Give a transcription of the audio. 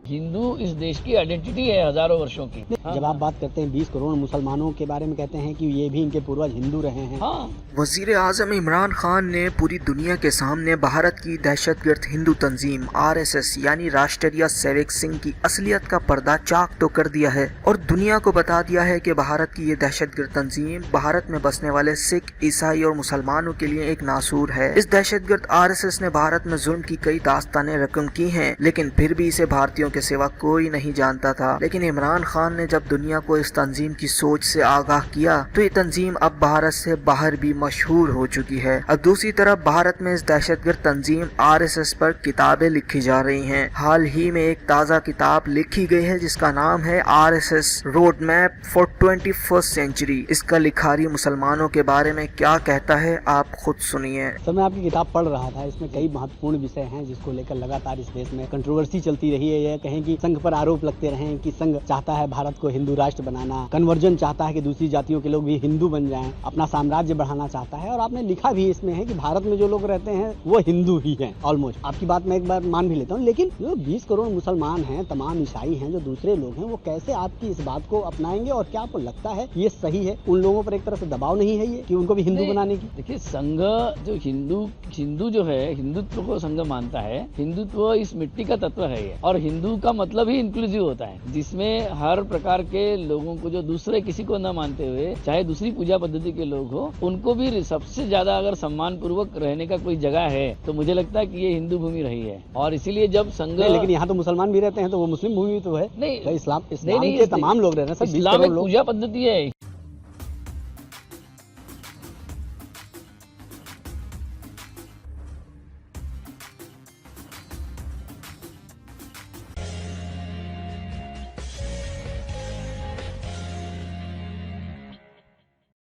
हिंदू इस देश की आइडेंटिटी है हजारों वर्षों की। जब आप बात करते हैं 20 करोड़ मुसलमानों के बारे में, कहते हैं कि ये भी इनके पूर्वज हिंदू रहे हैं। हाँ। वजीर आजम इमरान खान ने पूरी दुनिया के सामने भारत की दहशतगर्द हिंदू तंजीम RSS यानी राष्ट्रीय सेवक संघ की असलियत का पर्दा चाक तो कर दिया है और दुनिया को बता दिया है कि भारत की ये दहशतगर्द तंजीम भारत में बसने वाले सिख, ईसाई और मुसलमानों के लिए एक नासूर है। इस दहशतगर्द RSS ने भारत में जुल्म की कई दास्तानें रकम की हैं, लेकिन फिर भी इसे भारतीयों के सिवा कोई नहीं जानता था। लेकिन इमरान खान ने जब दुनिया को इस तंजीम की सोच से आगाह किया तो ये तंजीम अब भारत से बाहर भी मशहूर हो चुकी है। अब दूसरी तरफ भारत में इस दहशतगर्द तंजीम RSS पर किताबें लिखी जा रही हैं। हाल ही में एक ताज़ा किताब लिखी गई है जिसका नाम है RSS road map for 21st century. इसका लिखारी मुसलमानों के बारे में क्या कहता है आप खुद सुनिए। सर, मैं आपकी किताब पढ़ रहा था, इसमें कई महत्वपूर्ण विषय हैं जिसको लेकर लगातार इस देश में कंट्रोवर्सी चलती रही है। यह कहें कि संघ पर आरोप लगते रहे कि संघ चाहता है भारत को हिंदू राष्ट्र बनाना, कन्वर्जन चाहता है कि दूसरी जातियों के लोग भी हिंदू बन जाएं, अपना साम्राज्य बढ़ाना चाहता है। और आपने लिखा भी इसमें है कि भारत में जो लोग रहते हैं वो हिंदू ही हैं ऑलमोस्ट। आपकी बात मैं एक बार मान भी लेता हूँ, लेकिन जो 20 करोड़ मुसलमान हैं, तमाम ईसाई हैं, जो दूसरे लोग हैं, वो कैसे आपकी इस बात को अपनाएंगे? और क्या आपको लगता है ये सही है? उन लोगों पर एक तरह से दबाव नहीं है ये कि उनको भी हिंदू बनाने की? देखिए, संघ जो हिंदू जो है, हिंदुत्व को संघ मानता है। हिंदुत्व इस मिट्टी का तत्व है ये, और हिंदू का मतलब ही इंक्लूसिव होता है, जिसमें हर प्रकार के लोगों को, जो दूसरे किसी को न मानते हुए चाहे दूसरी पूजा पद्धति के लोग हो, उनको भी सबसे ज्यादा अगर सम्मान पूर्वक रहने का कोई जगह है तो मुझे लगता है कि ये हिंदू भूमि रही है। और इसीलिए जब संघ, लेकिन यहाँ तो मुसलमान भी रहते हैं, तो वो मुस्लिम भूमि तो है। नहीं, इस्लाम के तमाम लोग रह रहे हैं। इस्लाम एक पूजा पद्धति है।